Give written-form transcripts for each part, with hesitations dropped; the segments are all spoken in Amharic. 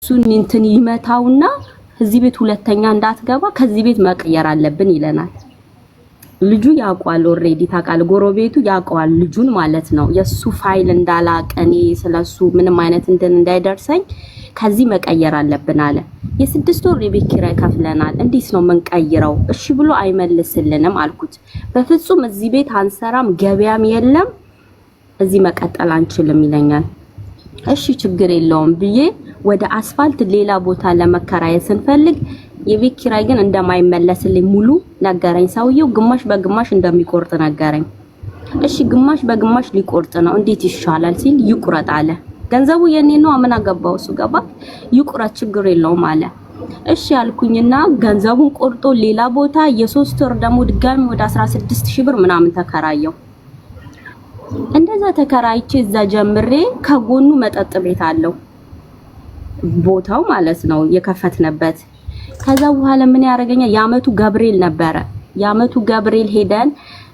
እሱን እንትን ይመታውና እዚህ ቤት ሁለተኛ እንዳትገባ ከዚህ ቤት መቀየር አለብን ይለናል። ልጁ ያውቃል ኦሬዲ ታውቃል፣ ጎረቤቱ ያውቃል ልጁን ማለት ነው። የሱ ፋይል እንዳላቀኔ ስለሱ ምንም አይነት እንትን እንዳይደርሰኝ ከዚህ መቀየር አለብን አለ። የ6 ወር የቤት ኪራይ ከፍለናል፣ እንዴት ነው የምንቀይረው? እሺ ብሎ አይመልስልንም አልኩት። በፍጹም እዚህ ቤት አንሰራም፣ ገበያም የለም፣ እዚህ መቀጠል አንችልም ይለኛል። እሺ ችግር የለውም ብዬ ወደ አስፋልት ሌላ ቦታ ለመከራየት ስንፈልግ የቤት ኪራይ ግን እንደማይመለስልኝ ሙሉ ነገረኝ። ሰውየው ግማሽ በግማሽ እንደሚቆርጥ ነገረኝ። እሺ ግማሽ በግማሽ ሊቆርጥ ነው እንዴት ይሻላል ሲል ይቁረጥ አለ። ገንዘቡ የኔ ነው ምን አገባው እሱ ገባ። ይቁረጥ ችግር የለውም አለ። እሺ ያልኩኝና ገንዘቡን ቆርጦ ሌላ ቦታ የ3 ወር ደግሞ ድጋሚ ወደ 16000 ብር ምናምን ተከራየው። እንደዛ ተከራይቼ እዛ ጀምሬ ከጎኑ መጠጥ ቤት አለው ቦታው ማለት ነው የከፈትነበት። ከዛ በኋላ ምን ያረጋኛል? ያመቱ ገብርኤል ነበረ። ያመቱ ገብርኤል ሄደን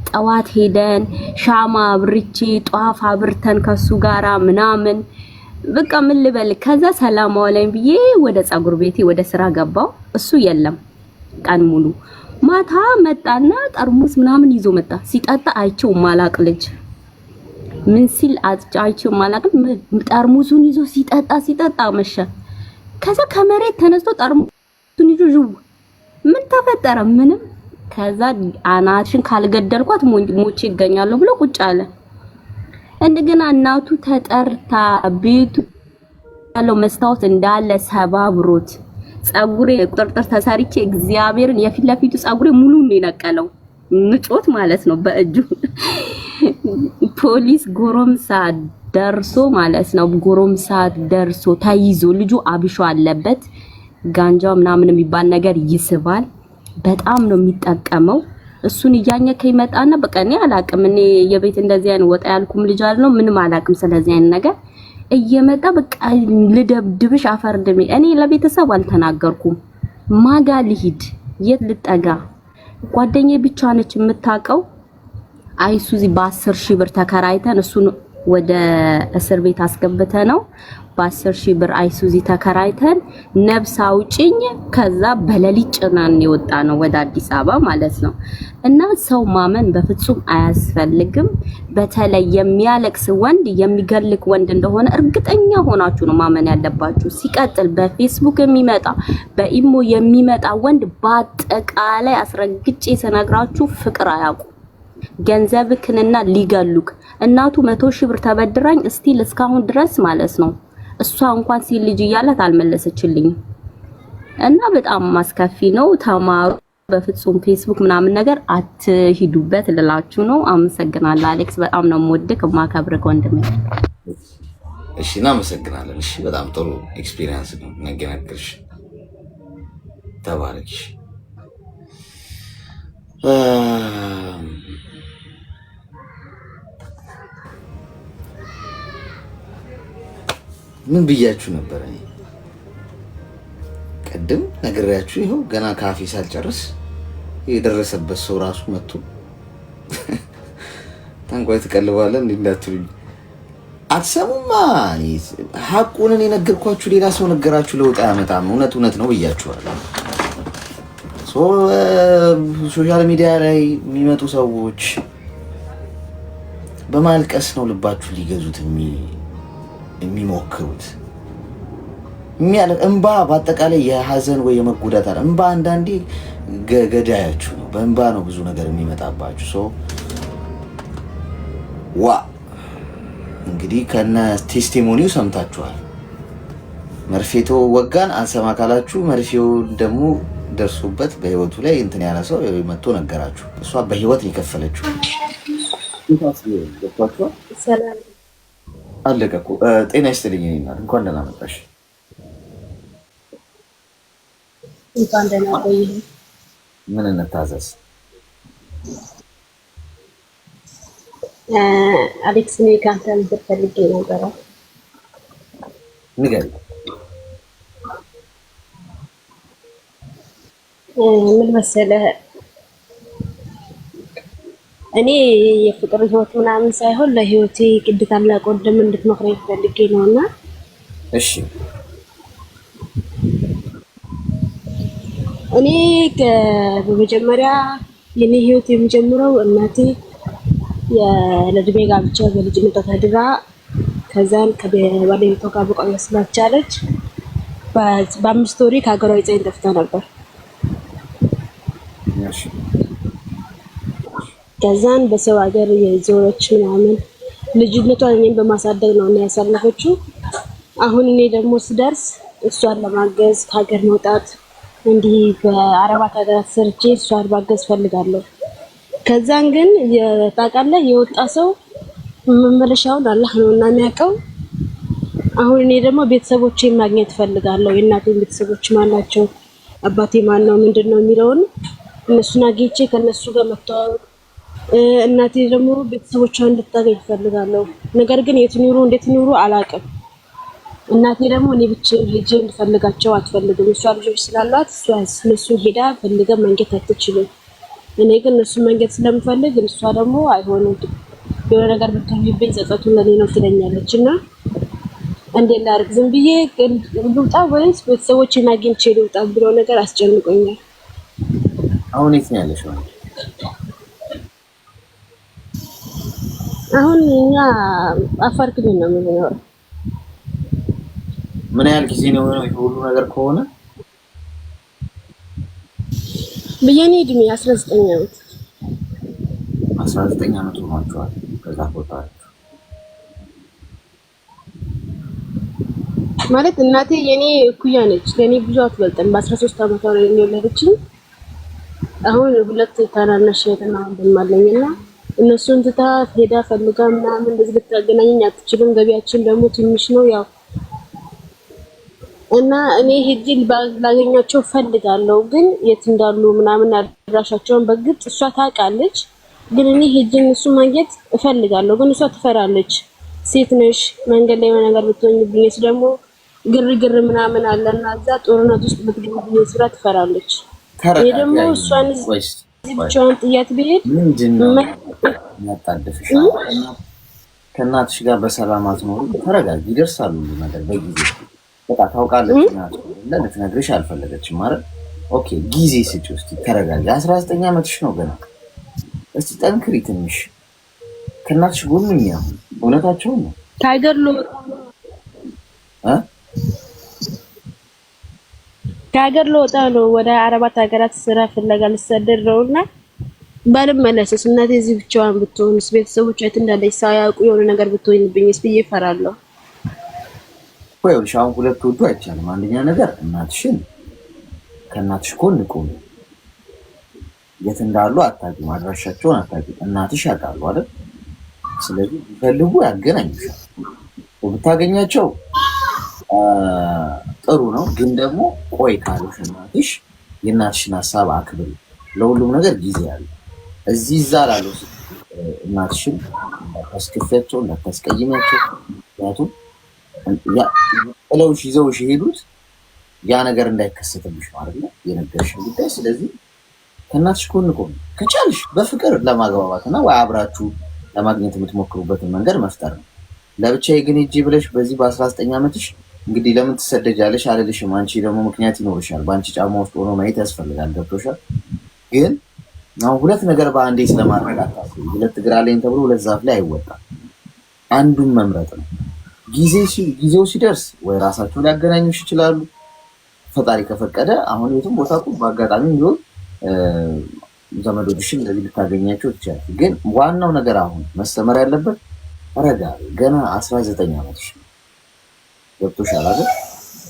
ጠዋት ሄደን ሻማ አብርቼ ጧፍ አብርተን ከሱ ጋራ ምናምን በቃ ምን ልበል። ከዛ ሰላም አለኝ ብዬ ወደ ጸጉር ቤቴ ወደ ስራ ገባው። እሱ የለም ቀን ሙሉ። ማታ መጣና ጠርሙስ ምናምን ይዞ መጣ። ሲጠጣ አይቼው ማላቅ ልጅ ምን ሲል አይቼው ማላቅ ጠርሙሱን ይዞ ሲጠጣ መሸ። ከዛ ከመሬት ተነስቶ ጠርሙሱን ይዞ ጅው ምን ተፈጠረ? ምንም። ከዛ አናትሽን ካልገደልኳት ሞቼ ይገኛለሁ ብሎ ቁጭ አለ። እንደገና እናቱ ተጠርታ ቤቱ ያለው መስታወት እንዳለ ሰባብሮት ጸጉሬ ቁጥርጥር ተሰርቼ እግዚአብሔርን የፊት ለፊቱ ጸጉሬ ሙሉ ነው የነቀለው። ንጮት ማለት ነው በእጁ። ፖሊስ ጎረምሳ ደርሶ ማለት ነው ጎረምሳ ደርሶ ተይዞ ልጁ አብሾ አለበት። ጋንጃው ምናምን የሚባል ነገር ይስባል። በጣም ነው የሚጠቀመው። እሱን እያኘከ ይመጣና በቃ እኔ አላቅም፣ እኔ የቤት እንደዚህ አይነት ወጣ ያልኩም ልጅ አይደለም ምንም አላቅም ስለዚህ አይነት ነገር። እየመጣ በቃ ልደብድብሽ አፈርድሜ። እኔ ለቤተሰብ አልተናገርኩም። ማጋ ልሂድ የት ልጠጋ? ጓደኛዬ ብቻ ነች የምታውቀው። አይሱዚ በ10000 ብር ተከራይተን እሱን ወደ እስር ቤት አስገብተ ነው በ10000 ብር አይሱዚ ተከራይተን ነብስ አውጪኝ። ከዛ በሌሊት ጭናን የወጣ ነው ወደ አዲስ አበባ ማለት ነው። እና ሰው ማመን በፍጹም አያስፈልግም። በተለይ የሚያለቅስ ወንድ የሚገልክ ወንድ እንደሆነ እርግጠኛ ሆናችሁ ነው ማመን ያለባችሁ። ሲቀጥል በፌስቡክ የሚመጣ በኢሞ የሚመጣ ወንድ በአጠቃላይ አስረግጬ ስነግራችሁ ፍቅር አያውቁ። ገንዘብክንና ሊገሉክ። እናቱ 100,000 ብር ተበድራኝ እስቲል እስካሁን ድረስ ማለት ነው እሷ እንኳን ሲል ልጅ እያላት አልመለሰችልኝም። እና በጣም ማስከፊ ነው። ተማሩ። በፍጹም ፌስቡክ ምናምን ነገር አትሂዱበት ልላችሁ ነው። አመሰግናለሁ አሌክስ፣ በጣም ነው የምወድክ ማከብርክ ወንድሜ። እሺ እናመሰግናለን። እሺ በጣም ጥሩ ኤክስፒሪየንስ ነው ነገርሽ። ተባረክሽ። ምን ብያችሁ ነበር? እኔ ቀደም ነግሬያችሁ ይኸው ገና ካፌ ሳልጨርስ የደረሰበት ሰው ራሱ መጥቶ ታንቋይ ትቀልባለህ እንዴ እንዳትሉኝ። አትሰሙማ። ሐቁን እኔ ነገርኳችሁ፣ ሌላ ሰው ነገራችሁ፣ ለውጥ አያመጣም። እውነት ነው ብያችኋለሁ። ሶሻል ሚዲያ ላይ የሚመጡ ሰዎች በማልቀስ ነው ልባችሁ ሊገዙት የሚሞክሩት። እንባ በአጠቃላይ የሀዘን ወይ የመጎዳት አለ። እንባ አንዳንዴ ገዳያችሁ ነው። በእንባ ነው ብዙ ነገር የሚመጣባችሁ። እንግዲህ ከነ ቴስቲሞኒው ሰምታችኋል። መርፌቶ ወጋን አንሰማ ካላችሁ መርፌው ደግሞ ደርሶበት በህይወቱ ላይ እንትን ያለ ሰው መጥቶ ነገራችሁ። እሷ በህይወት የከፈለችው ሰላም አለቀ እኮ። ጤና ይስጥልኝ እናት፣ እንኳን ደህና መጣሽ። እንኳን ደህና ቆየህ። ምን እንታዘዝ? አሌክስ እኔ ከአንተ ምክር ፈልጌ ነበረ። ንገሪኝ። ምን መሰለህ፣ እኔ የፍቅር ህይወት ምናምን ሳይሆን ለህይወቴ ቅድ ታላቅ ወንድም እንድትመክረኝ ፈልጌ ነውና። እሺ እኔ በመጀመሪያ የኔ ህይወት የሚጀምረው እናቴ ለእድሜ ጋብቻ በልጅነቷ ተድራ ከዛን ከባለቤቷ ጋር መቆየት ስላልቻለች በ5 ወሬ ከሀገሯ ይዘኝ ጠፍታ ነበር። ከዛን በሰው ሀገር የዞረች ምናምን ልጅነቷን እኔን በማሳደግ ነው እና ያሳለፈችው። አሁን እኔ ደግሞ ስደርስ እሷን ለማገዝ ከሀገር መውጣት እንዲህ በአረባት ሀገራት ሰርቼ እሷን ማገዝ ፈልጋለሁ። ከዛን ግን ታውቃለህ የወጣ ሰው መመለሻውን አላህ ነው እና የሚያውቀው። አሁን እኔ ደግሞ ቤተሰቦቼን ማግኘት ፈልጋለሁ። የእናቴን ቤተሰቦች ማን ናቸው፣ አባቴ ማን ነው፣ ምንድነው የሚለውን እነሱን አግኝቼ ከነሱ ጋር መተዋወቅ፣ እናቴ ደግሞ ቤተሰቦቿን እንድታገኝ ፈልጋለሁ። ነገር ግን የት ኑሩ እንዴት ኑሩ አላውቅም። እናቴ ደግሞ እኔ ብቻ ሄጄ እንድፈልጋቸው አትፈልግም። እሷ ልጆች ስላሏት እነሱን ሄዳ ፈልገ መንገድ አትችልም። እኔ ግን እነሱን መንገድ ስለምፈልግ እሷ ደግሞ አይሆንም የሆነ ነገር ብትሆንብኝ ጸጸቱን ለኔ ነው ትለኛለች። እና እንዴት ላድርግ? ዝም ብዬ ልውጣ ወይስ ቤተሰቦቼን አግኝቼ ልውጣ ብሎ ነገር አስጨንቆኛል። አሁን የት ነው ያለሽ? አሁን እኛ አፋር ክልል ነው የምንኖረው። ምን ያህል ጊዜ ነው ሁሉ ነገር ከሆነ? በየኔ እድሜ 19 ዓመት 19 ዓመት ሆኗቸዋል። ከዛ ቦታ ማለት እናቴ የኔ እኩያ ነች። ለኔ ብዙ አትበልጥም። በ13 ዓመቷ ነው የወለደችኝ። አሁን 2 ታናናሽ እህትና ወንድም አለኝና እነሱን ትታ ሄዳ ፈልጋ ምናምን እንደዚህ ልታገናኘኝ አትችልም። ገቢያችን ደግሞ ትንሽ ነው ያው እና እኔ ሄጄ ላገኛቸው ፈልጋለሁ፣ ግን የት እንዳሉ ምናምን አድራሻቸውን በግጥ እሷ ታውቃለች። ግን እኔ ሄጄ እነሱ ማግኘት እፈልጋለሁ፣ ግን እሷ ትፈራለች። ሴት ነሽ፣ መንገድ ላይ ነገር ብትሆኝብኝስ ደግሞ ግርግር ምናምን አለና እዛ ጦርነት ውስጥ ብትገቡኝ ስራ ትፈራለች። ይሄ ደግሞ እሷን ብቻዋን ጥያት ብሄድ ያጣደፍሽ ከእናትሽ ጋር በሰላም አትኖሩ። ተረጋጊ፣ ይደርሳሉ ነገር በጊዜ በቃ ታውቃለች። እናት ልትነግርሽ አልፈለገችም ማለት ኦኬ፣ ጊዜ ስጪ ውስጥ ተረጋጊ። 19 ዓመትሽ ነው ገና። እስቲ ጠንክሪ ትንሽ። ከእናትሽ ጎን ሁኚ። እውነታቸውን ነው። ከሀገር ልወጣ ነው። ወደ አረባት ሀገራት ስራ ፍለጋ ልሰደድ ነውና ባልመለስስ እናቴ እዚህ ብቻዋን ብትሆንስ፣ ቤተሰቦቿ የት እንዳለች ሳያውቁ የሆነ ነገር ብትሆንብኝስ ብዬ እፈራለሁ። ይኸውልሽ አሁን ሁለት ወዱ አይቻልም። አንደኛ ነገር እናትሽን ከእናትሽ ጎን ቁሚ። የት እንዳሉ አታውቂም፣ አድራሻቸውን አታውቂም። እናትሽ ያውቃሉ አይደል? ስለዚህ ቢፈልጉ ያገናኙሻል። ብታገኛቸው ጥሩ ነው። ግን ደግሞ ቆይ ካሉሽ እናትሽ የእናትሽን ሀሳብ አክብሪ። ለሁሉም ነገር ጊዜ አለ። እዚህ እዛ ላለው እናትሽን እንዳታስከፊያቸው፣ እንዳታስቀይሚያቸው። ምክንያቱም ጥለውሽ ይዘውሽ የሄዱት ያ ነገር እንዳይከሰትብሽ ማለት ነው የነገርሽን ጉዳይ። ስለዚህ ከእናትሽ ጎን ቆሚ። ከቻልሽ በፍቅር ለማግባባት እና ወይ አብራችሁ ለማግኘት የምትሞክሩበትን መንገድ መፍጠር ነው። ለብቻዬ ግን ሂጂ ብለሽ በዚህ በ19 ዓመትሽ እንግዲህ ለምን ትሰደጃለሽ አልልሽም። አንቺ ደግሞ ምክንያት ይኖርሻል። በአንቺ ጫማ ውስጥ ሆኖ ማየት ያስፈልጋል። ገብቶሻል? ግን አሁን ሁለት ነገር በአንዴ ስለማድረግ አታስቢ። ሁለት እግር አለኝ ተብሎ ሁለት ዛፍ ላይ አይወጣም። አንዱን መምረጥ ነው። ጊዜው ሲደርስ ወይ ራሳቸው ሊያገናኙሽ ይችላሉ፣ ፈጣሪ ከፈቀደ። አሁን የትም ቦታ እኮ በአጋጣሚ ቢሆን ዘመዶችሽን እንደዚህ ልታገኛቸው ትችላለሽ። ግን ዋናው ነገር አሁን መሰመር ያለበት ረጋ፣ ገና 19 ዓመትሽ ገብቶሻል አይደል?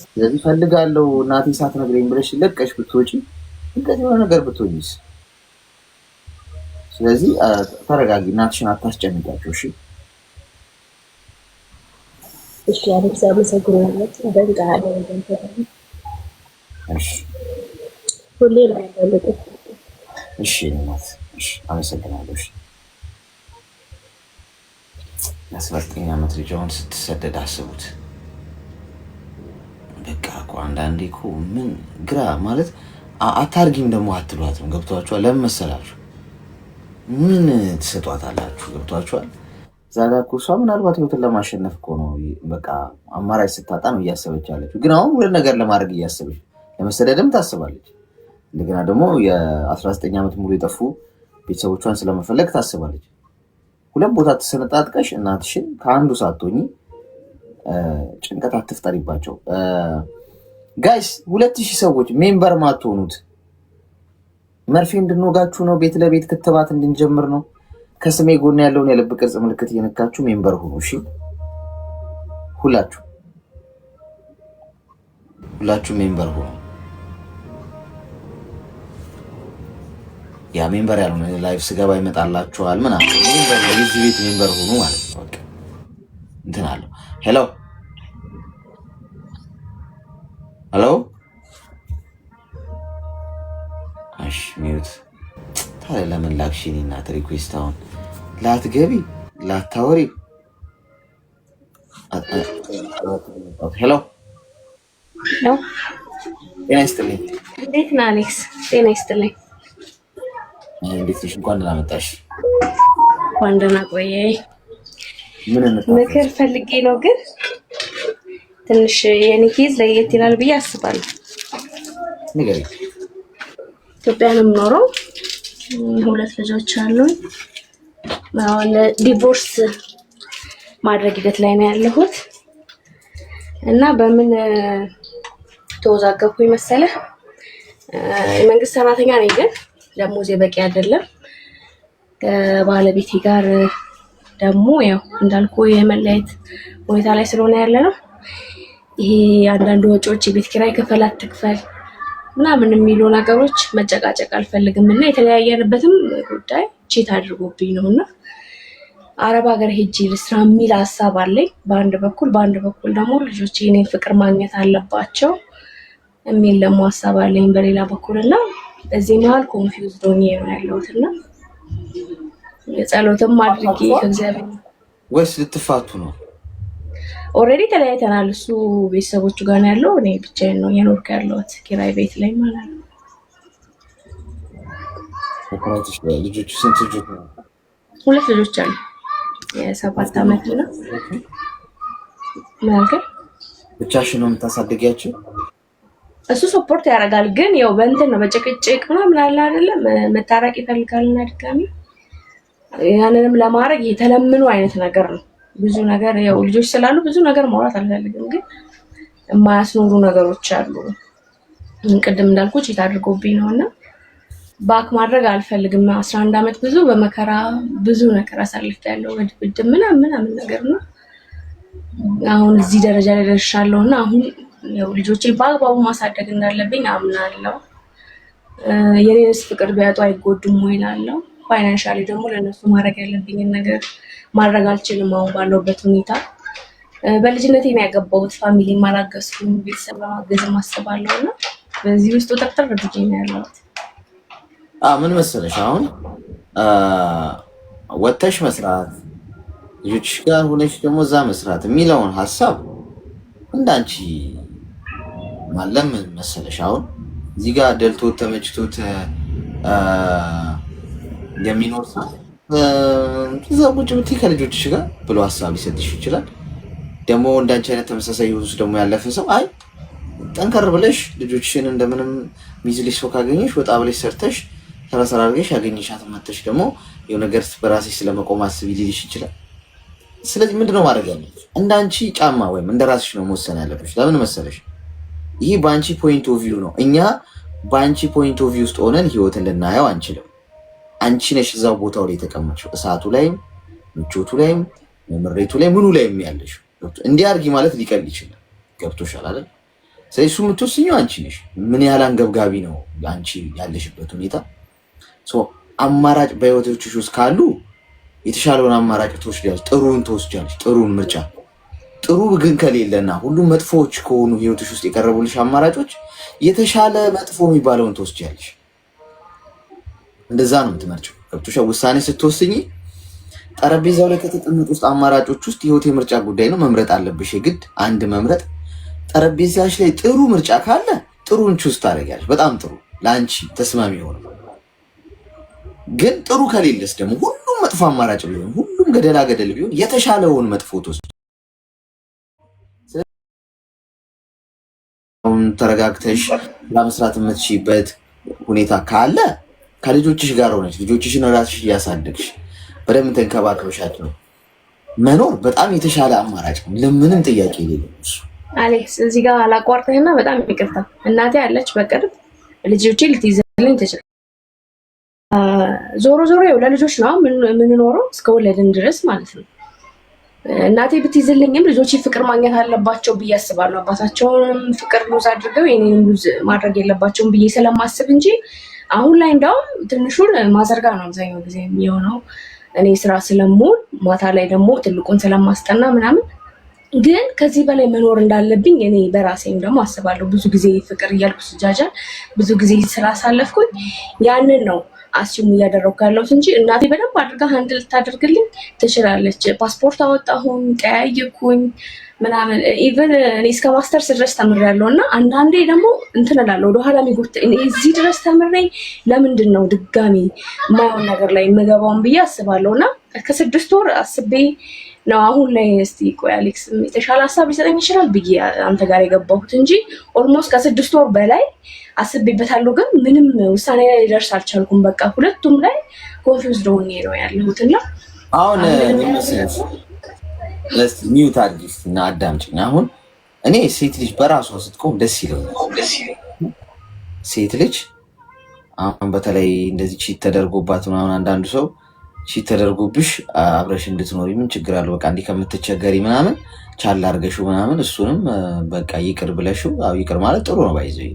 ስለዚህ ፈልጋለሁ እናቴ ሳትነግረኝ ብለሽ ለቀሽ ብትወጪ እንግዲህ የሆነ ነገር ብትሆኝስ? ስለዚህ ተረጋጊ፣ እናትሽን አታስጨንቂያቸው። እሺ እሺ አለክስ አመሰግናለሁ። ደንጋ እሺ ሁሌ ለማለት እሺ እናት እሺ አመሰግናለሁ። እሺ 19 ዓመት ልጅ አሁን ስትሰደድ አስቡት። በቃ እኮ አንዳንዴ እኮ ምን ግራ ማለት አታርጊም ደግሞ አትሏትም። ገብቷችኋል? ለምን መሰላችሁ? ምን ትሰጧታላችሁ? ገብቷችኋል? ዛጋ እኮ እሷ ምናልባት ህይወትን ለማሸነፍ እኮ ነው በቃ አማራጭ ስታጣ ነው እያሰበች ያለችው። ግን አሁን ሁለት ነገር ለማድረግ እያሰበች ለመሰደድም ታስባለች። እንደገና ደግሞ የ19 ዓመት ሙሉ የጠፉ ቤተሰቦቿን ስለመፈለግ ታስባለች። ሁለት ቦታ ተሰነጣጥቀሽ እናትሽን ከአንዱ ሳትሆኚ ጭንቀት አትፍጠሪባቸው። ጋይስ 2000 ሰዎች ሜምበር ማትሆኑት መርፌ እንድንወጋችሁ ነው። ቤት ለቤት ክትባት እንድንጀምር ነው። ከስሜ ጎን ያለውን የልብ ቅርጽ ምልክት እየነካችሁ ሜምበር ሁኑ። እሺ ሁላችሁ ሜምበር ሁኑ። ያ ሜምበር ያልሆነ ላይፍ ስገባ ይመጣላችኋል ምናምን። ሜምበር የዚህ ቤት ሜምበር ሁኑ ማለት ነው። በቃ እንትን አለው። ሄሎ እሺ ሚዩት። ታዲያ ለምን ላክሽኝ? እናት ሪኩዌስት አሁን ላትገቢ ላታወሪ። ሄሎ ጤና ይስጥልኝ። እንዴት ነህ አሌክስ? ጤና ይስጥልኝ። እንዴት ነሽ? እንኳን ደህና መጣሽ። እንኳን ደህና ቆየኝ። ምክር ፈልጌ ነው፣ ግን ትንሽ የኔ ኬዝ ለየት ይላል ብዬ አስባለሁ። ንገሪኝ። ኢትዮጵያ ነው የምኖረው። 2 ልጆች አሉኝ። አሁን ዲቮርስ ማድረግ ሂደት ላይ ነው ያለሁት እና በምን ተወዛገብኩኝ መሰለህ? የመንግስት ሰራተኛ ነኝ፣ ግን ደሞዜ በቂ አይደለም። ከባለቤቴ ጋር ደግሞ ያው እንዳልኩ የመለያየት ሁኔታ ላይ ስለሆነ ያለ ነው። ይሄ አንዳንድ ወጪዎች የቤት ኪራይ ክፈል አትክፈል ምናምን የሚሉ ነገሮች መጨቃጨቅ አልፈልግም እና የተለያየንበትም ጉዳይ ቺት አድርጎብኝ ነው እና አረብ ሀገር ሄጄ ልስራ የሚል ሀሳብ አለኝ በአንድ በኩል ደግሞ ልጆች የኔን ፍቅር ማግኘት አለባቸው የሚል ደግሞ ሀሳብ አለኝ በሌላ በኩል እና በዚህ መሀል ኮንፊውዝ ሆኜ ነው ያለሁት እና የጸሎትም አድርጌ ከእግዚአብሔር ወይስ ልትፋቱ ነው? ኦልሬዲ ተለያይተናል። እሱ ቤተሰቦቹ ጋር ነው ያለው፣ እኔ ብቻዬን ነው የኖርኩ ያለሁት ኪራይ ቤት ላይ ማለት ነው። ልጆቹ ስንት ልጆች ነው? 2 ልጆች አሉ። የ7 ዓመት እና ማለት ብቻሽን ነው የምታሳድጊያቸው? እሱ ሰፖርት ያደርጋል፣ ግን ያው በእንትን ነው በጭቅጭቅ ምናምን አለ አይደለም። መታረቅ ይፈልጋልና ድጋሚ ያንንም ለማድረግ የተለምኑ አይነት ነገር ነው። ብዙ ነገር ያው ልጆች ስላሉ ብዙ ነገር ማውራት አልፈልግም፣ ግን የማያስኖሩ ነገሮች አሉ። ቅድም እንዳልኩ ቺት አድርጎብኝ ነውና ባክ ማድረግ አልፈልግም። 11 ዓመት ብዙ ነገር አሳልፌያለሁ። ወድብድ ምናምን ነገርና አሁን እዚህ ደረጃ ላይ ደርሻለሁና አሁን ያው ልጆቼ በአግባቡ ማሳደግ እንዳለብኝ አምናለሁ። የኔንስ ፍቅር ቢያጡ አይጎዱም ወይ እላለሁ። ፋይናንሻሊ ደግሞ ለነሱ ማድረግ ያለብኝን ነገር ማድረግ አልችልም አሁን ባለውበት ሁኔታ። በልጅነቴ ነው ያገባሁት። ፋሚሊ ማላገስኩም፣ ቤተሰብ ለማገዝ ማስባለሁ እና በዚህ ውስጥ ተጠርጥር ብዬ ነው ያለሁት። ምን መሰለሽ አሁን ወተሽ መስራት ልጆችሽ ጋር ሆነሽ ደግሞ እዛ መስራት የሚለውን ሀሳብ እንዳንቺ ማለም መሰለሽ አሁን እዚህ ጋር ደልቶት ተመችቶት የሚኖር ሰው እዛ ቁጭ ብትይ ከልጆችሽ ጋር ብሎ ሀሳብ ሊሰጥሽ ይችላል። ደግሞ እንዳንቺ አይነት ተመሳሳይ ህይወት ውስጥ ደግሞ ያለፈ ሰው አይ ጠንከር ብለሽ ልጆችሽን እንደምንም ሚዝልሽ ሰው ካገኘሽ ወጣ ብለሽ ሰርተሽ ሰራ አድርገሽ ያገኘሻት መተሽ ደግሞ የሆነ ነገር በራስሽ ስለመቆም አስቢ ሊልሽ ይችላል። ስለዚህ ምንድነው ማድረግ ያለብሽ? እንዳንቺ ጫማ ወይም እንደራስሽ ነው መወሰን ያለብሽ። ለምን መሰለሽ? ይህ በአንቺ ፖይንት ኦፍ ቪው ነው። እኛ በአንቺ ፖይንት ኦፍ ቪው ውስጥ ሆነን ህይወትን ልናየው አንችልም። አንቺ ነሽ እዛው ቦታው ላይ የተቀመጥሽው፣ እሳቱ ላይም ምቾቱ ላይም ምሬቱ ላይ ምኑ ላይም ያለሽ። እንዲህ አድርጊ ማለት ሊቀል ይችላል። ገብቶሻል አይደል? ስለዚህ እሱ የምትወስኚው አንቺ ነሽ። ምን ያህል አንገብጋቢ ነው አንቺ ያለሽበት ሁኔታ። አማራጭ በህይወቶችሽ ውስጥ ካሉ የተሻለውን አማራጭ ትወስጃለሽ፣ ጥሩን ትወስጃለሽ፣ ጥሩን ምርጫ። ጥሩ ግን ከሌለና ሁሉም መጥፎዎች ከሆኑ ህይወትሽ ውስጥ የቀረቡልሽ አማራጮች የተሻለ መጥፎ የሚባለውን ትወስጃለሽ። እንደዛ ነው የምትመርጪው። ገብቶሻል? ውሳኔ ስትወስኚ ጠረጴዛው ላይ ከተቀመጡ ውስጥ አማራጮች ውስጥ ህይወት የምርጫ ጉዳይ ነው። መምረጥ አለብሽ የግድ አንድ መምረጥ። ጠረጴዛሽ ላይ ጥሩ ምርጫ ካለ ጥሩን ቹዝ ታደርጊያለሽ። በጣም ጥሩ ለአንቺ ተስማሚ ሆነ። ግን ጥሩ ከሌለስ ደግሞ ሁሉም መጥፎ አማራጭ ቢሆን ሁሉም ገደላ ገደል ቢሆን የተሻለውን መጥፎ ትወስጂ። ተረጋግተሽ ለመስራት የምትችይበት ሁኔታ ካለ ከልጆችሽ ጋር ሆነች ልጆችሽን ራስሽ እያሳደግሽ በደንብ ተንከባክበሻቸው መኖር በጣም የተሻለ አማራጭ ነው። ለምንም ጥያቄ የሌለው እሱ። አሌክስ እዚህ ጋር አላቋርጠኝና በጣም ይቅርታ። እናቴ አለች በቅርብ ልጆቼ ልትይዘልኝ ትችላለች። ዞሮ ዞሮ ያው ለልጆች ነው የምንኖረው እስከ ወለድን ድረስ ማለት ነው። እናቴ ብትይዝልኝም ልጆቼ ፍቅር ማግኘት አለባቸው ብዬ አስባለሁ። አባታቸውንም ፍቅር ሉዝ አድርገው የኔንም ሉዝ ማድረግ የለባቸውም ብዬ ስለማስብ እንጂ አሁን ላይ እንዳውም ትንሹን ማዘርጋ ነው አብዛኛው ጊዜ የሚሆነው። እኔ ስራ ስለምውል ማታ ላይ ደግሞ ትልቁን ስለማስጠና ምናምን፣ ግን ከዚህ በላይ መኖር እንዳለብኝ እኔ በራሴም ደግሞ አስባለሁ። ብዙ ጊዜ ፍቅር እያልኩ ስጃጃል ብዙ ጊዜ ስላሳለፍኩኝ ያንን ነው አስዩም እያደረኩ ያለሁት እንጂ እናቴ በደንብ አድርጋ ሃንድል ልታደርግልኝ ትችላለች። ፓስፖርት አወጣሁኝ፣ ቀያየኩኝ ምናምን ኢቨን እኔ እስከ ማስተርስ ድረስ ተምሬያለሁ። እና አንዳንዴ ደግሞ እንትን እላለሁ ወደኋላ የሚጎት እዚህ ድረስ ተምሬ ለምንድን ነው ድጋሚ የማይሆን ነገር ላይ የምገባውን ብዬ አስባለሁ። እና ከ6 ወር አስቤ ነው አሁን ላይ እስቲ ቆይ አሌክስ የተሻለ ሀሳብ ሊሰጠኝ ይችላል ብዬ አንተ ጋር የገባሁት እንጂ ኦልሞስት ከ6 ወር በላይ አስቤበታለሁ። ግን ምንም ውሳኔ ላይ ሊደርስ አልቻልኩም። በቃ ሁለቱም ላይ ኮንፊውዝድ ሆኜ ነው ያለሁት። እና አሁን ሚውት አድርጊ እና አዳምጪኝ። አሁን እኔ ሴት ልጅ በራሷ ስትቆም ደስ ይለኛል። ሴት ልጅ አሁን በተለይ እንደዚህ ቺት ተደርጎባት ምናምን አንዳንዱ ሰው ቺት ተደርጎብሽ አብረሽ እንድትኖሪ ምን ችግር አለው? በቃ እንዲህ ከምትቸገሪ ምናምን ቻል አድርገሽው ምናምን እሱንም በቃ ይቅር ብለሽው። አዎ ይቅር ማለት ጥሩ ነው ባይዘይ።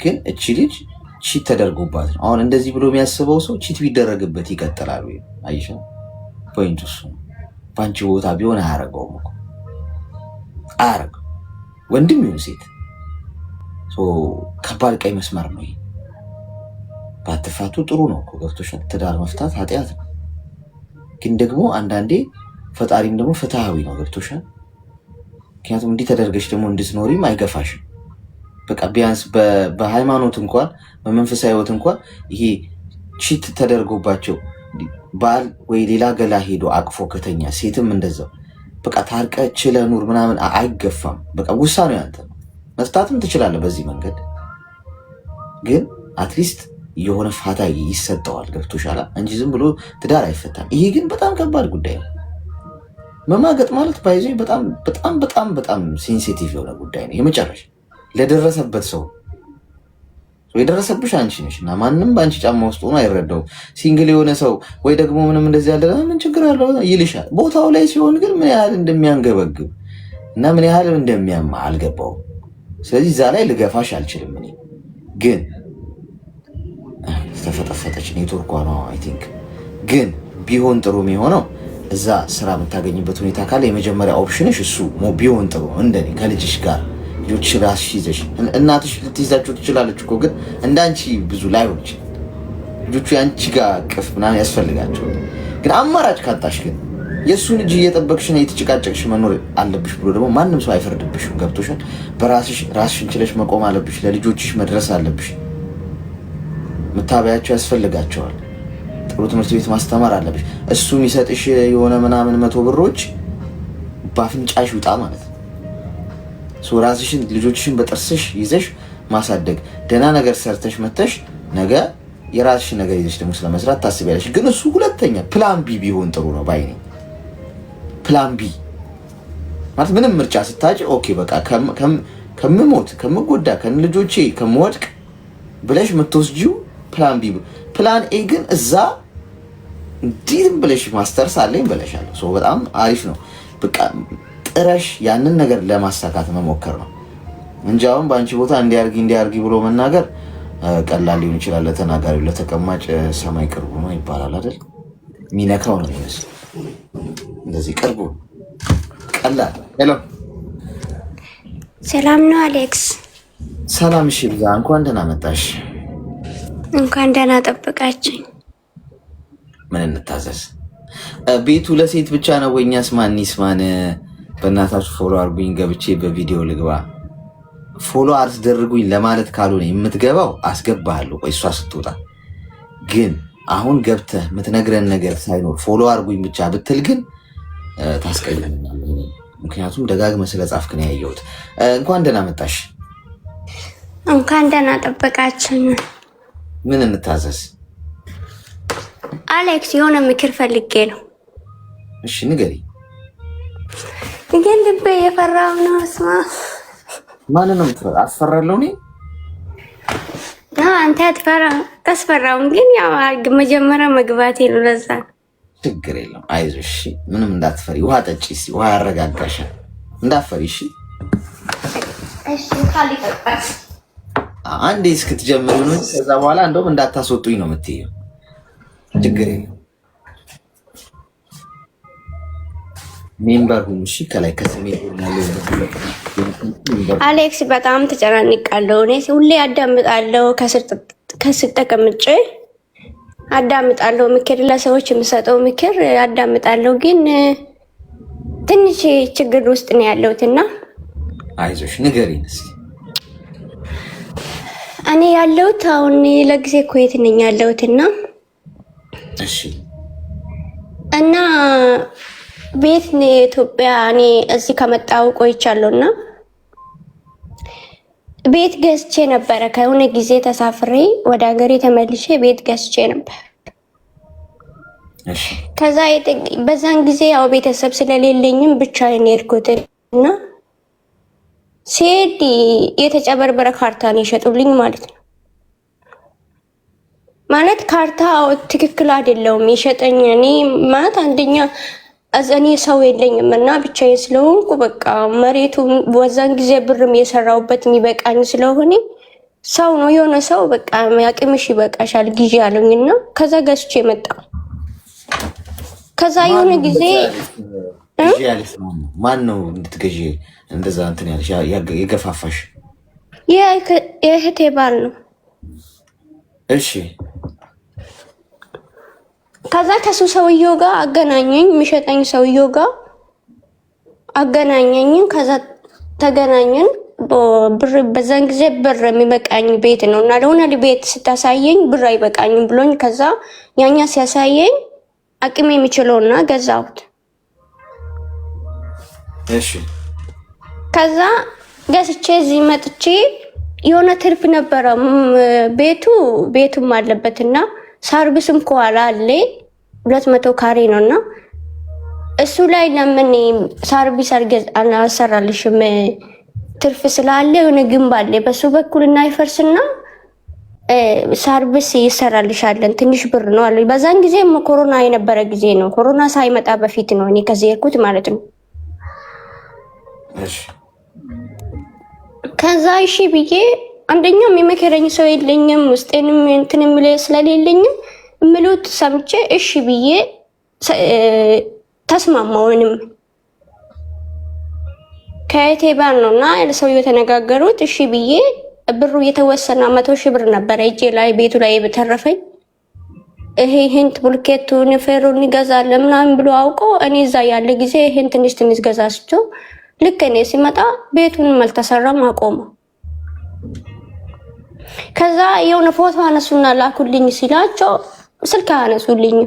ግን እቺ ልጅ ቺት ተደርጎባት ነው። አሁን እንደዚህ ብሎ የሚያስበው ሰው ቺት ቢደረግበት ይቀጥላል ወይ? አይሻ ፖይንቱ እሱ ነው። በአንቺ ቦታ ቢሆን አያረገውም እኮ አያረገው። ወንድም ይሁን ሴት ከባድ ቀይ መስመር ነው ይሄ። ባትፋቱ ጥሩ ነው እኮ ገብቶሻል። ትዳር መፍታት ኃጢአት ነው። ግን ደግሞ አንዳንዴ ፈጣሪም ደግሞ ፍትሃዊ ነው ገብቶሻል። ምክንያቱም እንዲህ ተደርገሽ ደግሞ እንድትኖሪም አይገፋሽም። በቃ ቢያንስ በሃይማኖት እንኳን በመንፈሳዊ ህይወት እንኳን ይሄ ቺት ተደርጎባቸው ባል ወይ ሌላ ገላ ሄዶ አቅፎ ከተኛ ሴትም እንደዛው በቃ ታርቀ ችለ ኑር ምናምን አይገፋም። በቃ ውሳኔው ያንተ ነው። መፍታትም ትችላለህ በዚህ መንገድ፣ ግን አትሊስት የሆነ ፋታ ይሰጠዋል ገብቶሻል እንጂ ዝም ብሎ ትዳር አይፈታም። ይሄ ግን በጣም ከባድ ጉዳይ ነው። መማገጥ ማለት ባይዞ በጣም በጣም በጣም በጣም ሴንሲቲቭ የሆነ ጉዳይ ነው። የመጨረሻ ለደረሰበት ሰው የደረሰብሽ አንቺ ነሽ እና ማንም በአንቺ ጫማ ውስጥ ሆኖ አይረዳውም። ሲንግል የሆነ ሰው ወይ ደግሞ ምንም እንደዚህ ያለ ምን ችግር አለው ይልሻል። ቦታው ላይ ሲሆን ግን ምን ያህል እንደሚያንገበግብ እና ምን ያህል እንደሚያማ አልገባውም። ስለዚህ እዛ ላይ ልገፋሽ አልችልም። እኔ ግን ተፈጠፈጠች ኔትወርኳ ነው አይ ቲንክ። ግን ቢሆን ጥሩ የሚሆነው እዛ ስራ የምታገኝበት ሁኔታ ካለ የመጀመሪያ ኦፕሽንሽ እሱ ቢሆን ጥሩ እንደኔ ከልጅሽ ጋር ልጆች ራስሽ ይዘሽ እናትሽ ልትይዛቸው ትችላለች እኮ ግን እንዳንቺ ብዙ ላይሆን ይችላል። ልጆቹ ያንቺ ጋር ቅፍ ምናምን ያስፈልጋቸው። ግን አማራጭ ካጣሽ ግን የእሱን እጅ እየጠበቅሽ ነው የተጨቃጨቅሽ መኖር አለብሽ ብሎ ደግሞ ማንም ሰው አይፈርድብሽም። ገብቶሻል። በራስሽ ራስሽን ችለሽ መቆም አለብሽ። ለልጆችሽ መድረስ አለብሽ። መታበያቸው ያስፈልጋቸዋል። ጥሩ ትምህርት ቤት ማስተማር አለብሽ። እሱ የሚሰጥሽ የሆነ ምናምን 100 ብሮች በአፍንጫሽ ውጣ ማለት ነው። ራስሽን ልጆችሽን በጥርስሽ ይዘሽ ማሳደግ፣ ደህና ነገር ሰርተሽ መተሽ ነገ የራስሽን ነገር ይዘሽ ደግሞ ስለመስራት ታስቢያለሽ። ግን እሱ ሁለተኛ ፕላን ቢ ቢሆን ጥሩ ነው ባይ ነኝ። ፕላን ቢ ማለት ምንም ምርጫ ስታጭ ኦኬ በቃ ከምሞት ከምጎዳ ከልጆቼ ከምወድቅ ብለሽ የምትወስጂው ፕላን ቢ። ፕላን ኤ ግን እዛ እንዲህም ብለሽ ማስተርስ አለኝ ብለሻለሁ። በጣም አሪፍ ነው። በቃ ጥረሽ ያንን ነገር ለማሳካት መሞከር ነው እንጂ አሁን በአንቺ ቦታ እንዲያርጊ ብሎ መናገር ቀላል ሊሆን ይችላል። ለተናጋሪው ለተቀማጭ ሰማይ ቅርቡ ነው ይባላል አይደል? ሚነካው ነው የሚመስለው። እንደዚህ ቅርቡ ቀላል። ሄሎ ሰላም ነው አሌክስ? ሰላም። እሺ ብዛ እንኳን ደህና መጣሽ። እንኳን ደህና ጠብቃችኝ። ምን እንታዘዝ? ቤቱ ለሴት ብቻ ነው ወይ? እኛስ ማን ይስማን? በእናታችሁ ፎሎ አድርጉኝ፣ ገብቼ በቪዲዮ ልግባ። ፎሎ አስደርጉኝ ለማለት ካልሆነ የምትገባው አስገባሃለሁ። ቆይ እሷ ስትወጣ ግን አሁን ገብተህ የምትነግረን ነገር ሳይኖር ፎሎ አድርጉኝ ብቻ ብትል ግን ታስቀይመኛለህ። ምክንያቱም ደጋግመህ ስለጻፍክ ነው ያየሁት። እንኳን ደህና መጣሽ። እንኳን ደህና ጠበቃችን። ምን እንታዘዝ? አሌክስ የሆነ ምክር ፈልጌ ነው። እሺ ንገሪ። ግን ልቤ የፈራው ነው። ስማ ማንን ነው የምትፈራ? አስፈራለሁ እኔ? አንተ አትፈራም፣ ግን ያው መጀመሪያ መግባቴ ነው ለዛ። ችግር የለም አይዞሽ፣ ምንም እንዳትፈሪ። ውሃ ጠጪ እስኪ፣ ውሃ ያረጋጋሻል። እንዳትፈሪ እሺ። እሺ ካሊ ተጣስ አንዴ እስክትጀምሩ ነው። ከዛ በኋላ እንደውም እንዳታስወጡኝ ነው የምትይው። ችግር የለም ሜምበር ሁኑ እሺ። ከላይ ከስሜ ያለው አሌክስ በጣም ተጨናንቃለሁ። እኔ ሁሌ አዳምጣለሁ፣ ከስር ተቀምጬ አዳምጣለሁ። ምክር ለሰዎች የምሰጠው ምክር አዳምጣለሁ፣ ግን ትንሽ ችግር ውስጥ ነው ያለሁትና አይዞሽ ንገሪኝ እስኪ። እኔ ያለሁት አሁን ለጊዜ ኩዌት ነኝ ያለሁትና እሺ እና ቤት ነው ኢትዮጵያ። እኔ እዚህ ከመጣሁ ቆይቻለሁና ቤት ገዝቼ ነበረ። ከሆነ ጊዜ ተሳፍሬ ወደ ሀገሬ ተመልሼ ቤት ገዝቼ ነበር። እሺ ከዛ በዛን ጊዜ ያው ቤተሰብ ስለሌለኝም ብቻዬን ሄድኩት እና ሲሄድ የተጨበረበረ ካርታ ነው የሸጡልኝ ማለት ነው። ማለት ካርታ ትክክል አይደለም የሸጠኝ። እኔ ማለት አንደኛ እኔ ሰው የለኝም እና ብቻዬን ስለሆንኩ በቃ መሬቱ በዛን ጊዜ ብርም የሰራውበት የሚበቃኝ ስለሆነ ሰው ነው የሆነ ሰው በቃ ያቅምሽ ይበቃሻል ግዢ ያለኝና ከዛ ገዝቼ መጣሁ። ከዛ የሆነ ጊዜ ማን ነው እንድትገዢ እንደዛ እንትን ያለሽ የገፋፋሽ? የእህቴ ባል ነው። እሺ ከዛ ከሱ ሰውየው ጋር አገናኘኝ፣ የሚሸጠኝ ሰውየው ጋር አገናኘኝ። ከዛ ተገናኘን። ብር በዛን ጊዜ ብር የሚበቃኝ ቤት ነው እና ለሆነ ቤት ስታሳየኝ ብር አይበቃኝም ብሎኝ ከዛ ያኛ ሲያሳየኝ አቅሜ የሚችለውና ገዛሁት። እሺ ከዛ ገዝቼ እዚህ መጥቼ የሆነ ትርፍ ነበረ ቤቱም አለበትና ሰርቪስም ከኋላ አለ 200 ካሬ ነውና እሱ ላይ ለምን ሰርቪስ አልሰራልሽም? ትርፍ ስላለ የሆነ ግንብ አለ በሱ በኩል እና ይፈርስና ሰርቪስ ይሰራልሻለን ትንሽ ብር ነው አለ። በዛን ጊዜ ኮሮና የነበረ ጊዜ ነው። ኮሮና ሳይመጣ በፊት ነው እኔ ከዚህ የሄድኩት ማለት ነው። እሺ ከዛ እሺ ብዬ አንደኛው የሚመከረኝ ሰው የለኝም፣ ውስጤንም እንትን የሚል ስለሌለኝም ምሉት ሰምቼ እሺ ብዬ ተስማማውንም ከእቴ ባል ነውና ሰውየው የተነጋገሩት። እሺ ብዬ ብሩ የተወሰነ 100,000 ብር ነበር እጄ ላይ ቤቱ ላይ በተረፈኝ። ይሄን ቡልኬቱን ፌሮን ይገዛል ምናምን ብሎ አውቆ እኔ እዛ ያለ ጊዜ ይሄን ትንሽ ገዛስቸው ልክ እኔ ሲመጣ ቤቱን አልተሰራም አቆመ። ከዛ የሆነ ፎቶ አነሱና ላኩልኝ ሲላቸው ስልክ አነሱልኝ።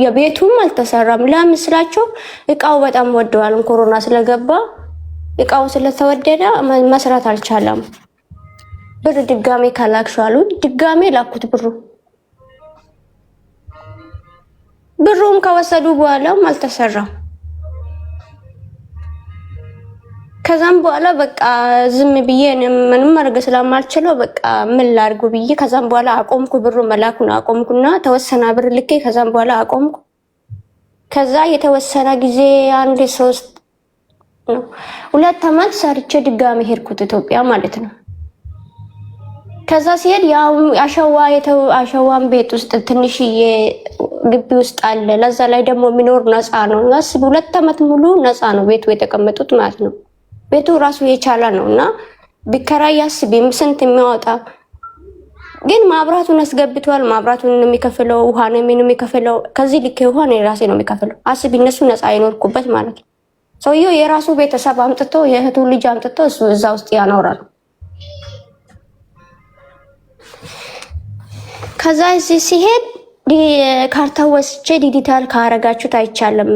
የቤቱም አልተሰራም። ለምን ስላቸው እቃው በጣም ወደዋል፣ ኮሮና ስለገባ እቃው ስለተወደደ መስራት አልቻለም። ብር ድጋሜ ካላክሻሉ ድጋሜ ላኩት። ብሩም ከወሰዱ በኋላም አልተሰራም። ከዛም በኋላ በቃ ዝም ብዬ ምንም ማድረግ ስለማልችለው በቃ ምን ላድርግ ብዬ ከዛም በኋላ አቆምኩ። ብሩ መላኩን አቆምኩና ተወሰነ ብር ልኬ ከዛም በኋላ አቆምኩ። ከዛ የተወሰነ ጊዜ 2 ዓመት ሰርቼ ድጋሜ ሄድኩት ኢትዮጵያ ማለት ነው። ከዛ ሲሄድ ያው አሸዋን ቤት ውስጥ ትንሽዬ ግቢ ውስጥ አለ። ለዛ ላይ ደግሞ የሚኖር ነፃ ነው። 2 ዓመት ሙሉ ነፃ ነው ቤቱ የተቀመጡት ማለት ነው። ቤቱ ራሱ የቻለ ነውና ቢከራይ ያስብም ስንት የሚያወጣ ግን ማብራቱን አስገብቷል። ማብራቱን ነው የሚከፍለው፣ ውሃ ነው የሚከፍለው። ከዚህ ልክ ውሃ ነው ራሴ ነው የሚከፍለው። አስብ እነሱ ነፃ አይኖርኩበት ማለት ነው። ሰውየው የራሱ ቤተሰብ አምጥቶ የእህቱ ልጅ አምጥቶ እሱ እዛ ውስጥ ያኖራል። ከዛ እዚህ ሲሄድ ካርታ ወስጄ ዲጂታል ካረጋችሁት አይቻልም።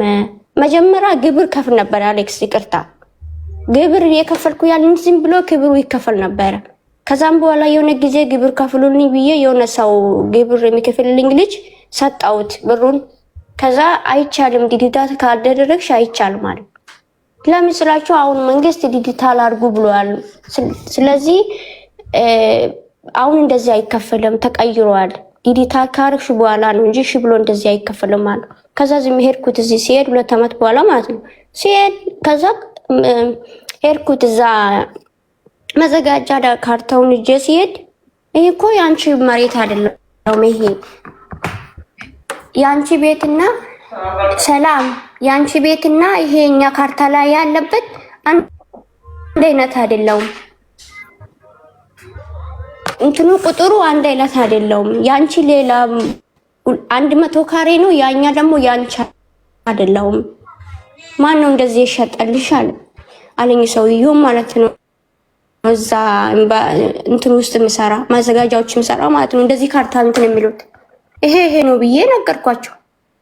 መጀመሪያ ግብር ከፍል ነበር አሌክስ፣ ይቅርታ ግብር የከፈልኩ ያልን ዝም ብሎ ክብሩ ይከፈል ነበር። ከዛም በኋላ የሆነ ጊዜ ግብር ከፍሉልኝ ብዬ የሆነ ሰው ግብር የሚከፍልልኝ ልጅ ሰጣሁት ብሩን። ከዛ አይቻልም ዲጂታል ካደረግሽ አይቻልም ማለት ለምን ስላችሁ አሁን መንግስት ዲጂታል አድርጉ ብሏል። ስለዚህ አሁን እንደዚህ አይከፈልም ተቀይሯል። ዲጂታል ካርክሽ በኋላ ነው እንጂ እሺ ብሎ እንደዚህ አይከፈልም ማለት። ከዛ ዝም ሄድኩት እዚህ ሲሄድ 2 አመት በኋላ ማለት ነው ሲሄድ ከዛ ሄድኩት እዛ መዘጋጃ ካርታውን እጄ ሲሄድ ይሄ እኮ ያንቺ መሬት አይደለም፣ ይሄ ያንቺ ቤትና ሰላም ያንቺ ቤትና ይሄኛ ካርታ ላይ ያለበት አንድ አይነት አይደለም፣ እንትኑ ቁጥሩ አንድ አይነት አይደለም። ያንቺ ሌላ 100 ካሬ ነው፣ ያኛ ደግሞ ያንቺ አይደለም። ማን ነው እንደዚህ ይሸጣልሽ አለኝ ሰውዬው ማለት ነው። እዛ እንትን ውስጥ ምሰራ ማዘጋጃዎች ምሰራ ማለት ነው። እንደዚህ ካርታ እንትን የሚሉት ይሄ ነው ብዬ ነገርኳቸው።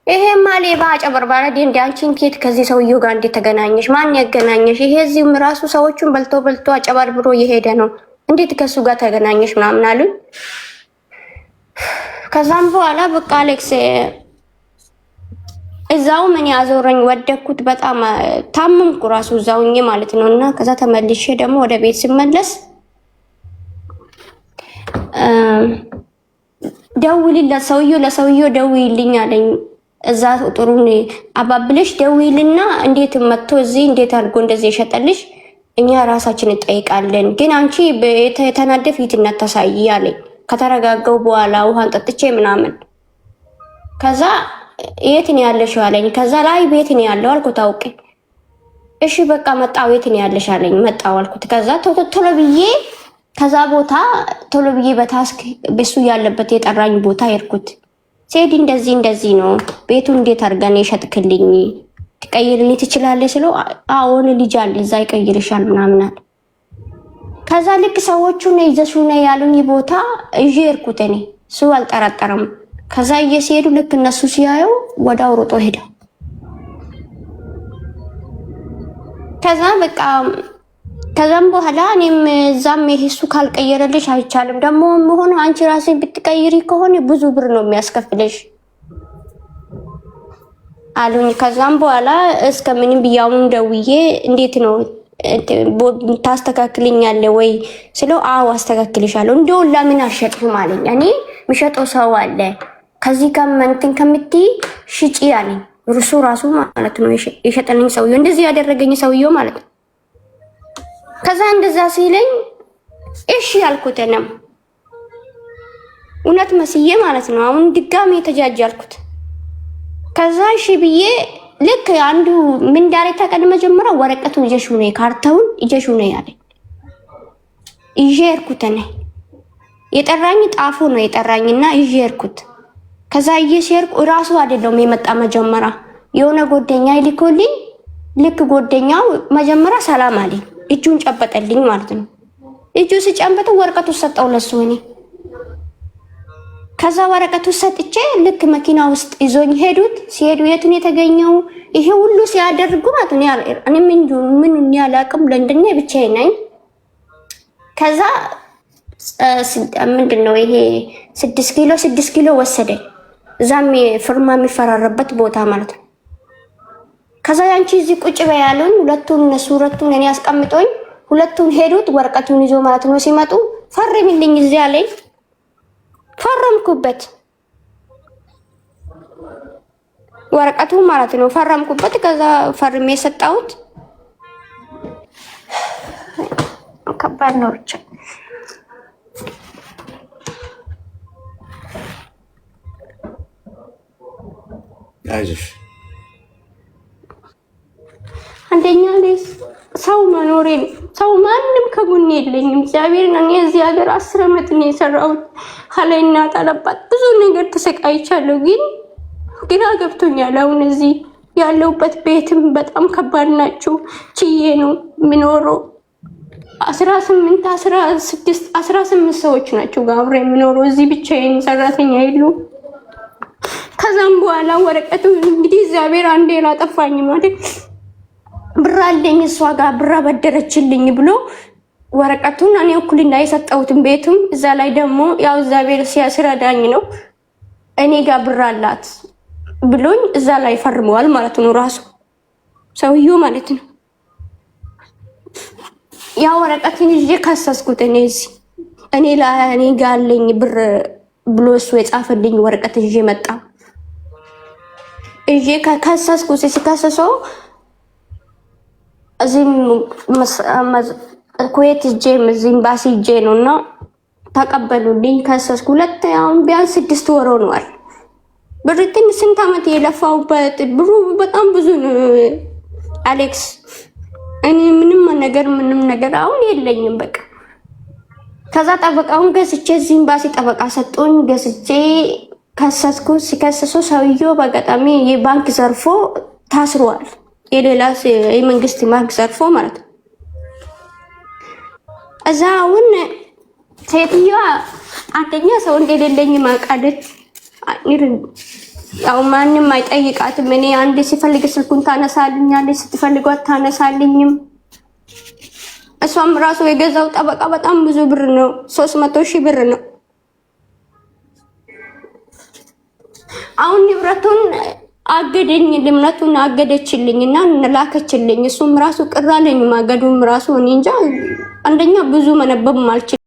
ይሄ ማሌባ አጨበርባሪ እንደ አንቺን ኬት ከዚህ ሰውዬው ጋር እንዴት ተገናኘሽ? ማን ያገናኘሽ? ይሄ እዚህም ራሱ ሰዎቹን በልቶ አጨበርብሮ እየሄደ ነው። እንዴት ከሱ ጋር ተገናኘሽ ምናምን አሉኝ። ከዛም በኋላ በቃ አሌክስ እዛው ምን ያዞረኝ ወደኩት። በጣም ታመምኩ ራሱ እዛውኝ ማለት ነውና ከዛ ተመልሼ ደግሞ ወደ ቤት ስመለስ ደውልለት ለሰውዬው ደውይልኝ አለኝ። እዛ ጥሩን አባብለሽ ደውይልና እንዴት መጥቶ እዚህ እንዴት አድርጎ እንደዚህ ይሸጠልሽ እኛ ራሳችን እንጠይቃለን፣ ግን አንቺ የተናደፍ ይትነት ተሳይ አለኝ። ከተረጋጋው በኋላ ውሃን ጠጥቼ ምናምን ከዛ የት ነው ያለሽ አለኝ። ከዛ ላይ ቤት ነው ያለው አልኩት አውቄ። እሺ በቃ መጣው የት ነው ያለሽ አለኝ። መጣው አልኩት። ከዛ ቶሎ ብዬ ከዛ ቦታ ቶሎ ብዬ በታስክ በሱ ያለበት የጠራኝ ቦታ ሄድኩት። ሲሄድ እንደዚህ ነው ቤቱ እንዴት አድርገን የሸጥክልኝ ትቀይርልኝ ትችላለሽ ስለው አዎን ልጅ አለ እዛ ይቀይርሻል ምናምን አለ። ከዛ ልክ ሰዎቹ ነው ይዘሱ ነው ያሉኝ ቦታ እጄ ሄድኩት። እኔ እሱ አልጠረጠረም። ከዛ እየሲሄዱ ልክ እነሱ ሲያየው ወዳው ሮጦ ሄደ። ከዛ በቃ ከዛም በኋላ እኔም እዛም እሱ ካልቀየረልሽ አይቻልም ደግሞ መሆኑ አንቺ ራስሽ ብትቀይሪ ከሆነ ብዙ ብር ነው የሚያስከፍልሽ አሉኝ። ከዛም በኋላ እስከ ምንም ቢያውን ደውዬ እንዴት ነው ታስተካክልኛለህ ወይ ስለው አዎ አስተካክልሻለሁ። እንደው ለምን አሸጥም አለኝ። እኔ የሚሸጠው ሰው አለ ከዚህ ጋር እንትን ከምትይ ሽጪ አለኝ። እርሱ ራሱ ማለት ነው የሸጠልኝ ሰውዬው እንደዚህ ያደረገኝ ሰውዬው ማለት ነው። ከዛ እንደዛ ሲለኝ እሺ ያልኩትንም እውነት መስዬ ማለት ነው። አሁን ድጋሜ ተጃጃልኩት። ከዛ እሺ ብዬ ልክ አንዱ ምን ዳሬ ተቀድመ ጀምራ ወረቀቱ ይጀሹ ነው ካርታውን ይጀሹ ነው ያለኝ። ይጀርኩት ነኝ የጠራኝ ጣፉ ነው የጠራኝና ይጀርኩት። ከዛ ይጀርኩ ራሱ አይደለም የመጣ መጀመሪያ የሆነ ጎደኛ ይልኮልኝ። ልክ ጎደኛው መጀመሪያ ሰላም አለኝ፣ እጁን ጨበጠልኝ ማለት ነው። እጁ ሲጨበጠው ወረቀቱ ሰጠው ለሱ እኔ። ከዛ ወረቀቱ ሰጥቼ ልክ መኪና ውስጥ ይዞኝ ሄዱት። ሲሄዱ የቱን የተገኘው ይሄ ሁሉ ሲያደርጉ ማለት ነው እኔ ምን ያላቅም ለእንደኛ ብቻዬ ነኝ። ከዛ ምንድነው ይሄ 6 ኪሎ ወሰደ። እዛም ፍርማ የሚፈራረበት ቦታ ማለት ነው። ከዛ ያንቺ እዚህ ቁጭ በይ ያሉኝ ሁለቱን እኔ አስቀምጦኝ ሁለቱን ሄዱት ወረቀቱን ይዞ ማለት ነው። ሲመጡ ፈርምልኝ እዚህ አለኝ። ፈረምኩበት ወረቀቱ ማለት ነው። ፈረምኩበት። ከዛ ፈርሜ የሰጣሁት ከባድ ነው ብቻ አይዞሽ። አንደኛ ላይ ሰው መኖሬ ሰው ማንም ከጎኔ የለኝም። እግዚአብሔር እኔ እዚህ ሀገር 10 አመት ነው የሰራሁት። ሀላይና ታለባት ብዙ ነገር ተሰቃይቻለሁ። ግን ግራ ገብቶኛል። አሁን እዚህ ያለውበት ቤትም በጣም ከባድ ናቸው። ችዬ ነው የምኖረው። 18 ሰዎች ናቸው ጋር አብረው የሚኖረው። እዚህ ብቻዬን ሰራተኛ የሉ። ከዛም በኋላ ወረቀቱ እንግዲህ እግዚአብሔር አንዴ ላጠፋኝ ማለት ብር አለኝ እሷ ጋር ብር አበደረችልኝ ብሎ ወረቀቱን እኔ እኩልና የሰጠሁትን ቤቱም እዛ ላይ ደግሞ ያው እግዚአብሔር ሲያስረዳኝ ነው እኔ ጋር ብር አላት ብሎኝ እዛ ላይ ፈርመዋል ማለት ነው ራሱ ሰውዬው ማለት ነው። ያው ወረቀቱን ይዤ ከሰስኩት እኔ ጋር አለኝ ብር ብሎ እሱ የጻፈልኝ ወረቀት ይዤ መጣ። ይዤ ከሰስኩት ሲከሰሰው እዚህም ኩዌት እዚህም ኤምባሲ ነውና ተቀበሉልኝ። ከሰስኩ ሁለት አሁን ቢያንስ 6 ወር ሆኗል። ብርትን ስንት ዓመት የለፋውበት ብሩ በጣም ብዙ ነው አሌክስ። እኔ ምንም ነገር አሁን የለኝም በቃ። ከዛ ጠበቃውን ገዝቼ እዚህ ኤምባሲ ጠበቃ ሰጡኝ። ገዝቼ ከሰስኩ። ሲከሰሱ ሰውዬው በአጋጣሚ የባንክ ዘርፎ ታስሯል። የሌላ የመንግስት ባንክ ዘርፎ ማለት ነው። እዛ አሁን ሴትዮዋ አንደኛ ሰው እንደሌለኝ ማቃደት ያው ማንም አይጠይቃትም። እኔ አንዴ ሲፈልግ ስልኩን ታነሳልኛለች፣ ስትፈልጓት ታነሳልኝም። እሷም ራሱ የገዛው ጠበቃ በጣም ብዙ ብር ነው፣ 300,000 ብር ነው። አሁን ንብረቱን አገደኝ፣ ልምነቱን አገደችልኝና ላከችልኝ። እሱም ራሱ ቅራለኝ ማገዱም ራሱ እኔ እንጃ። አንደኛ ብዙ መነበብ ማልችል